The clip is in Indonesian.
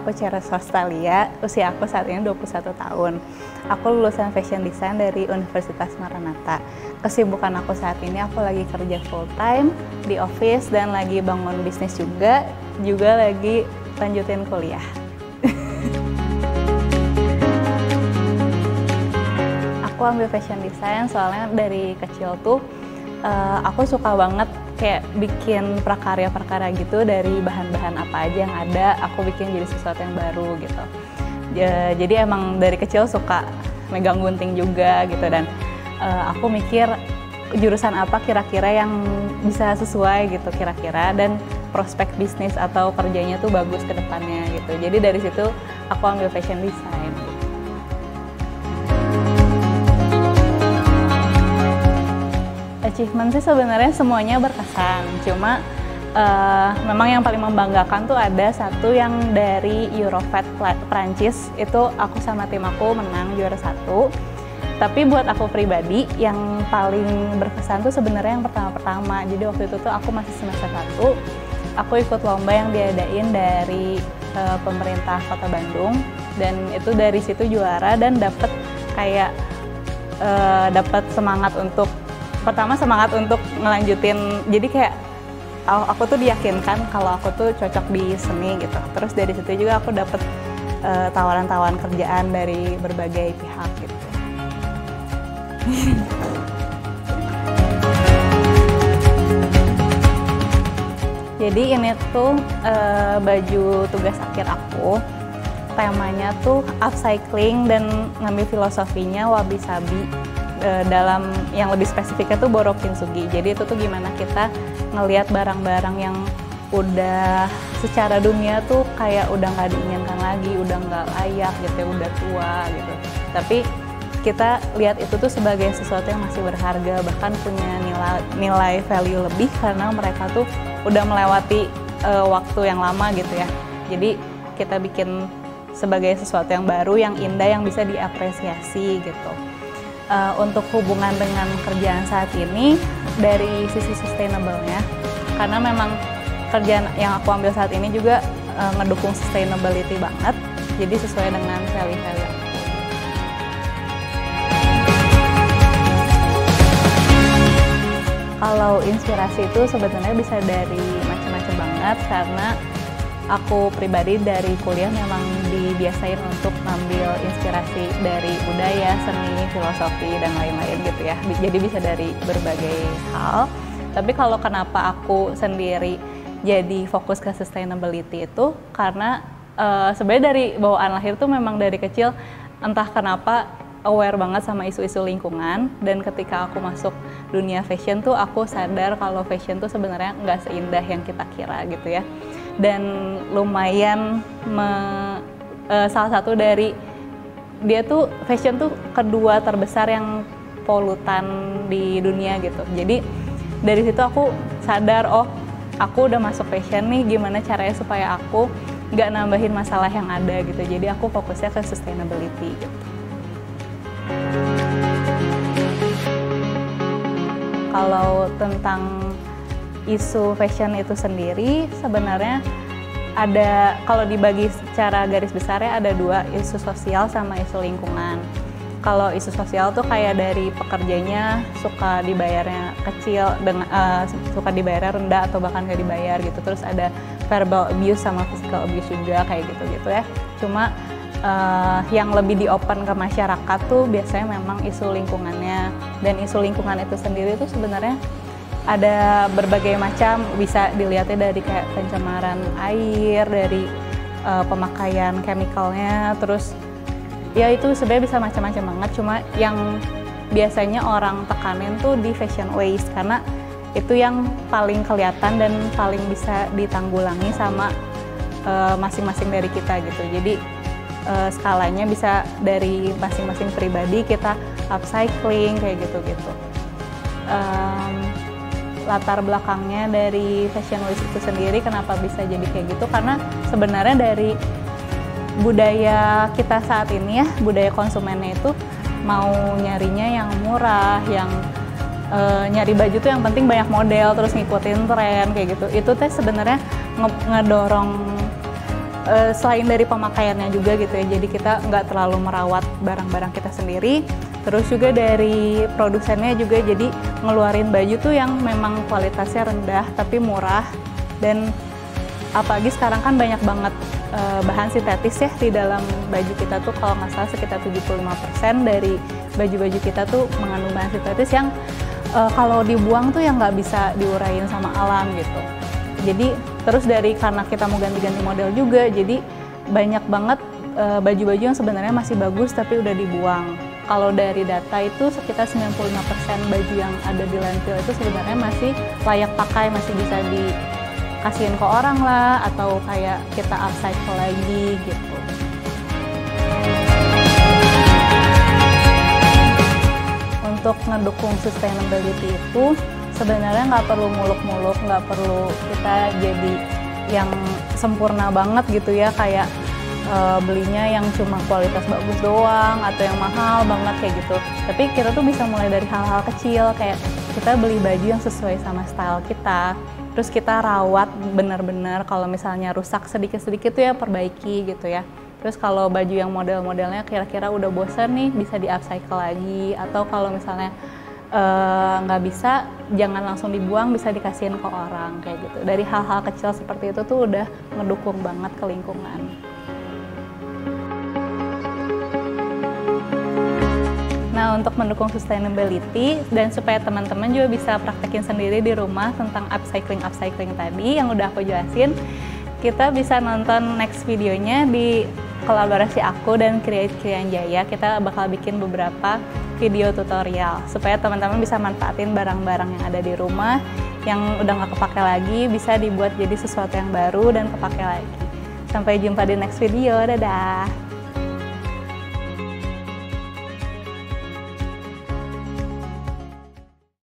aku Ceres Hostalia, usia aku saat ini 21 tahun. Aku lulusan Fashion Design dari Universitas Maranatha. Kesibukan aku saat ini, aku lagi kerja full time di office dan lagi bangun bisnis juga lagi lanjutin kuliah. Aku ambil Fashion Design soalnya dari kecil tuh aku suka banget kayak bikin prakarya-prakarya gitu dari bahan-bahan apa aja yang ada, aku bikin jadi sesuatu yang baru gitu. Jadi emang dari kecil suka megang gunting juga gitu, dan aku mikir jurusan apa kira-kira yang bisa sesuai gitu kira-kira, dan prospek bisnis atau kerjanya tuh bagus ke depannya gitu. Jadi dari situ aku ambil Fashion Design. Achievement sih sebenarnya semuanya berkesan, cuma memang yang paling membanggakan tuh ada satu yang dari Eurofest Prancis, itu aku sama tim aku menang juara 1. Tapi buat aku pribadi yang paling berkesan tuh sebenarnya yang pertama-pertama. Jadi waktu itu tuh aku masih semester 1, aku ikut lomba yang diadain dari pemerintah Kota Bandung, dan itu dari situ juara dan dapet kayak dapat semangat untuk ngelanjutin. Jadi kayak aku tuh diyakinkan kalau aku tuh cocok di seni gitu. Terus dari situ juga aku dapet tawaran-tawaran kerjaan dari berbagai pihak gitu. Jadi ini tuh baju tugas akhir aku. Temanya tuh upcycling dan ngambil filosofinya wabi sabi. Dalam yang lebih spesifiknya tuh Boro Kintsugi. Jadi itu tuh gimana kita ngelihat barang-barang yang udah secara dunia tuh kayak udah nggak diinginkan lagi, udah nggak layak gitu, udah tua gitu. Tapi kita lihat itu tuh sebagai sesuatu yang masih berharga, bahkan punya nilai value lebih karena mereka tuh udah melewati waktu yang lama gitu ya. Jadi kita bikin sebagai sesuatu yang baru, yang indah, yang bisa diapresiasi gitu. Untuk hubungan dengan kerjaan saat ini dari sisi sustainable-nya, karena memang kerjaan yang aku ambil saat ini juga ngedukung sustainability banget, jadi sesuai dengan value-value aku. Kalau inspirasi itu sebenarnya bisa dari macam-macam banget, karena aku pribadi dari kuliah memang dibiasain untuk ngambil inspirasi dari budaya, seni, filosofi, dan lain-lain gitu ya. Jadi bisa dari berbagai hal. Tapi kalau kenapa aku sendiri jadi fokus ke sustainability itu karena sebenarnya dari bawaan lahir tuh memang dari kecil entah kenapa aware banget sama isu-isu lingkungan, dan ketika aku masuk dunia fashion tuh aku sadar kalau fashion tuh sebenarnya nggak seindah yang kita kira gitu ya. Dan lumayan salah satu dari dia tuh fashion tuh kedua terbesar yang polutan di dunia gitu. Jadi dari situ aku sadar, oh aku udah masuk fashion nih, gimana caranya supaya aku nggak nambahin masalah yang ada gitu. Jadi aku fokusnya ke sustainability gitu. Kalau tentang isu fashion itu sendiri sebenarnya ada, kalau dibagi secara garis besar ya ada dua, isu sosial sama isu lingkungan. Kalau isu sosial tuh kayak dari pekerjanya suka dibayarnya kecil, suka dibayarnya rendah atau bahkan nggak dibayar gitu. Terus ada verbal abuse sama physical abuse juga kayak gitu-gitu ya. Cuma yang lebih di-open ke masyarakat tuh biasanya memang isu lingkungannya. Dan isu lingkungan itu sendiri tuh sebenarnya ada berbagai macam, bisa dilihatnya dari kayak pencemaran air, dari pemakaian chemicalnya, terus ya itu sebenarnya bisa macam-macam banget. Cuma yang biasanya orang tekanin tuh di fashion waste, karena itu yang paling kelihatan dan paling bisa ditanggulangi sama masing-masing dari kita gitu. Jadi skalanya bisa dari masing-masing pribadi, kita upcycling kayak gitu-gitu. Latar belakangnya dari fashion waste itu sendiri kenapa bisa jadi kayak gitu, karena sebenarnya dari budaya kita saat ini ya, budaya konsumennya itu mau nyarinya yang murah, yang nyari baju tuh yang penting banyak model, terus ngikutin tren kayak gitu. Itu teh sebenarnya ngedorong selain dari pemakaiannya juga gitu ya, jadi kita nggak terlalu merawat barang-barang kita sendiri. Terus juga dari produsennya juga, jadi ngeluarin baju tuh yang memang kualitasnya rendah tapi murah. Dan apalagi sekarang kan banyak banget bahan sintetis ya di dalam baju kita tuh, kalau nggak salah sekitar 75% dari baju-baju kita tuh mengandung bahan sintetis yang kalau dibuang tuh yang nggak bisa diuraiin sama alam gitu. Jadi terus karena kita mau ganti-ganti model juga, jadi banyak banget baju-baju yang sebenarnya masih bagus tapi udah dibuang. Kalau dari data itu sekitar 95% baju yang ada di landfill itu sebenarnya masih layak pakai, masih bisa dikasihin ke orang lah, atau kayak kita upcycle lagi gitu. Untuk ngedukung sustainability itu sebenarnya nggak perlu muluk-muluk, nggak perlu kita jadi yang sempurna banget gitu ya, kayak belinya yang cuma kualitas bagus doang atau yang mahal banget kayak gitu. Tapi kita tuh bisa mulai dari hal-hal kecil, kayak kita beli baju yang sesuai sama style kita, terus kita rawat bener-bener, kalau misalnya rusak sedikit-sedikit tuh ya perbaiki gitu ya. Terus kalau baju yang model-modelnya kira-kira udah bosan nih, bisa di-upcycle lagi, atau kalau misalnya nggak bisa, jangan langsung dibuang, bisa dikasihin ke orang kayak gitu. Dari hal-hal kecil seperti itu tuh udah ngedukung banget ke lingkungan. Nah, untuk mendukung sustainability dan supaya teman-teman juga bisa praktekin sendiri di rumah tentang upcycling tadi yang udah aku jelasin, kita bisa nonton next videonya di kolaborasi aku dan Create Krianjaya. Kita bakal bikin beberapa video tutorial supaya teman-teman bisa manfaatin barang-barang yang ada di rumah yang udah nggak kepake lagi, bisa dibuat jadi sesuatu yang baru dan kepake lagi. Sampai jumpa di next video, dadah!